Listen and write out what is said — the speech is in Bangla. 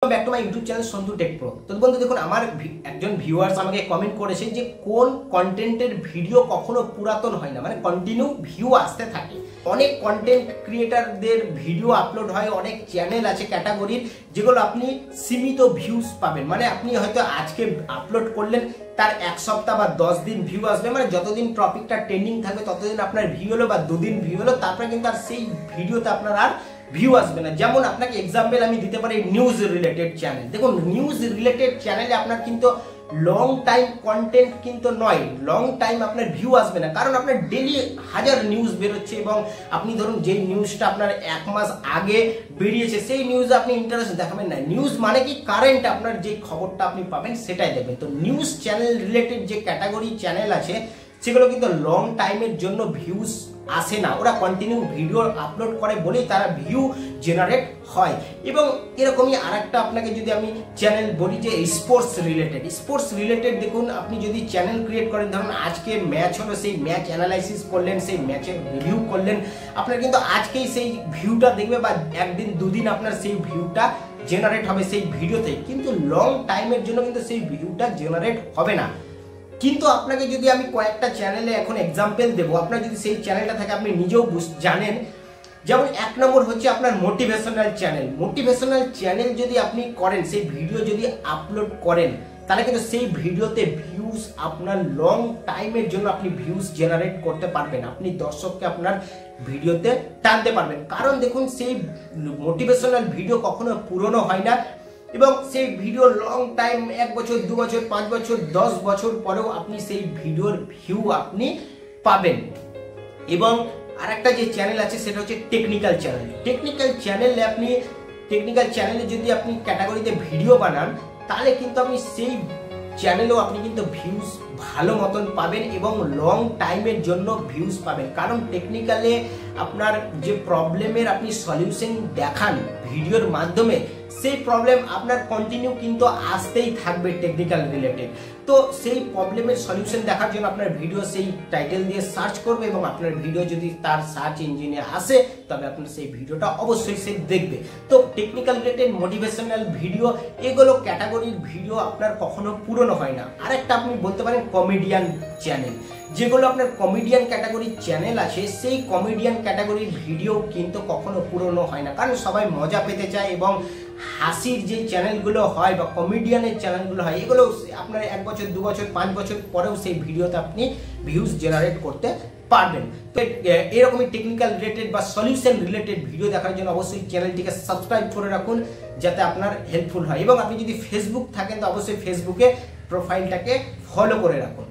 Back to my YouTube channel Santu take pro. তো বন্ধু দেখুন, আমার একজন ভিউয়ার্স আমাকে কমেন্ট করেছে যে কোন কন্টেন্টের ভিডিও কখনো পুরাতন হয় না, মানে কন্টিনিউ ভিউ আসতে থাকে। অনেক কন্টেন্ট ক্রিয়েটারদের ভিডিও আপলোড হয়, অনেক চ্যানেল আছে ক্যাটাগরির যেগুলো আপনি সীমিত ভিউজ পাবেন। মানে আপনি হয়তো আজকে আপলোড করলেন, তার এক সপ্তাহ বা 10 দিন ভিউ আসবে, মানে যতদিন টপিকটা ট্রেন্ডিং থাকবে ততদিন আপনার ভিউ হলো বা 2 দিন ভিউ হলো, তারপরে কিন্তু আর সেই ভিডিওতে আপনার আর ভিউ আসবে না। যেমন আপনাকে এক্সাম্পল আমি দিতে পারি নিউজ রিলেটেড চ্যানেল। দেখুন, নিউজ রিলেটেড চ্যানেলে আপনার কিন্তু লং টাইম কন্টেন্ট কিন্তু নয়, লং টাইম আপনার ভিউ আসবে না, কারণ আপনার ডেলি হাজার নিউজ বেরোচ্ছে এবং আপনি ধরুন যেই নিউজটা আপনার 1 মাস আগে বেরিয়েছে সেই নিউজে আপনি ইন্টারেস্ট দেখাবেন না। নিউজ মানে কি, কারেন্ট আপনার যে খবরটা আপনি পাবেন সেটাই দেখবেন। তো নিউজ চ্যানেল রিলেটেড যে ক্যাটাগরি চ্যানেল আছে সেগুলো কিন্তু লং টাইমের জন্য ভিউজ আসে না, ওরা কন্টিনিউ ভিডিও আপলোড করে বলেই তারা ভিউ জেনারেট হয়। এবং এরকমই আরেকটা আপনাকে যদি আমি চ্যানেল বলি যে স্পোর্টস রিলেটেড দেখুন, আপনি যদি চ্যানেল ক্রিয়েট করেন, ধরুন আজকে ম্যাচ হলো, সেই ম্যাচ অ্যানালাইসিস করলেন, সেই ম্যাচের রিভিউ করলেন, আপনার কিন্তু আজকেই সেই ভিউটা দেখবে বা একদিন দুদিন আপনার সেই ভিউটা জেনারেট হবে সেই ভিডিওতে, কিন্তু লং টাইমের জন্য কিন্তু সেই ভিউটা জেনারেট হবে না। কিন্তু আপনাকে যদি আমি কয়েকটা চ্যানেলে এখন এক্সাম্পল দেবো, আপনার যদি সেই চ্যানেলটা থাকে আপনি নিজেও জানেন। যেমন 1 নম্বর হচ্ছে আপনার মোটিভেশনাল চ্যানেল যদি আপনি করেন, সেই ভিডিও যদি আপলোড করেন, তাহলে কিন্তু সেই ভিডিওতে ভিউজ আপনার লং টাইমের জন্য আপনি ভিউজ জেনারেট করতে পারবেন, আপনি দর্শককে আপনার ভিডিওতে টানতে পারবেন। কারণ দেখুন, সেই মোটিভেশনাল ভিডিও কখনো পুরনো হয় না এবং সেই ভিডিও লং টাইম 1 বছর 2 বছর 5 বছর 10 বছর পরেও আপনি সেই ভিডিওর ভিউ আপনি পাবেন। এবং আরেকটা যে চ্যানেল আছে সেটা হচ্ছে টেকনিক্যাল চ্যানেলে যদি আপনি ক্যাটাগরিতে ভিডিও বানান, তাহলে কিন্তু আপনি সেই চ্যানেলেও আপনি কিন্তু ভিউজ ভালো মতন পাবেন এবং লং টাইমের জন্য ভিউজ পাবেন। কারণ টেকনিক্যালে আপনার যে প্রবলেমের আপনি সলিউশন দেখান ভিডিওর মাধ্যমে, সেই প্রবলেম আপনার কন্টিনিউ কিন্তু আসতেই থাকবে টেকনিক্যাল রিলেটেড। তো সেই প্রবলেমের সলিউশন দেখার জন্য আপনার ভিডিও সেই টাইটেল দিয়ে সার্চ করবে এবং আপনার ভিডিও যদি তার সার্চ ইঞ্জিনে আসে, তবে আপনার সেই ভিডিওটা অবশ্যই সে দেখবে। তো টেকনিক্যাল রিলেটেড, মোটিভেশনাল ভিডিও, এগুলো ক্যাটাগরির ভিডিও আপনার কখনো পুরনো হয় না। আরেকটা আপনি বলতে পারেন কমেডিয়ান চ্যানেল, যেগুলো আপনার কমেডিয়ান ক্যাটাগরির চ্যানেল আছে, সেই কমেডিয়ান ক্যাটাগরির ভিডিও কিন্তু কখনো পুরনো হয় না, কারণ সবাই মজা পেতে চায় এবং হাসির যে চ্যানেলগুলো হয় বা কমেডিয়ানের চ্যানেলগুলো হয়, এগুলো আপনার 1 বছর 2 বছর 5 বছর পরেও সেই ভিডিওতে আপনি ভিউজ জেনারেট করতে পারবেন। তো এরকমই টেকনিক্যাল রিলেটেড বা সলিউশন রিলেটেড ভিডিও দেখার জন্য অবশ্যই চ্যানেলটিকে সাবস্ক্রাইব করে রাখুন, যাতে আপনার হেল্পফুল হয়। এবং আপনি যদি ফেসবুক থাকেন, তো অবশ্যই ফেসবুকে প্রোফাইলটাকে ফলো করে রাখুন।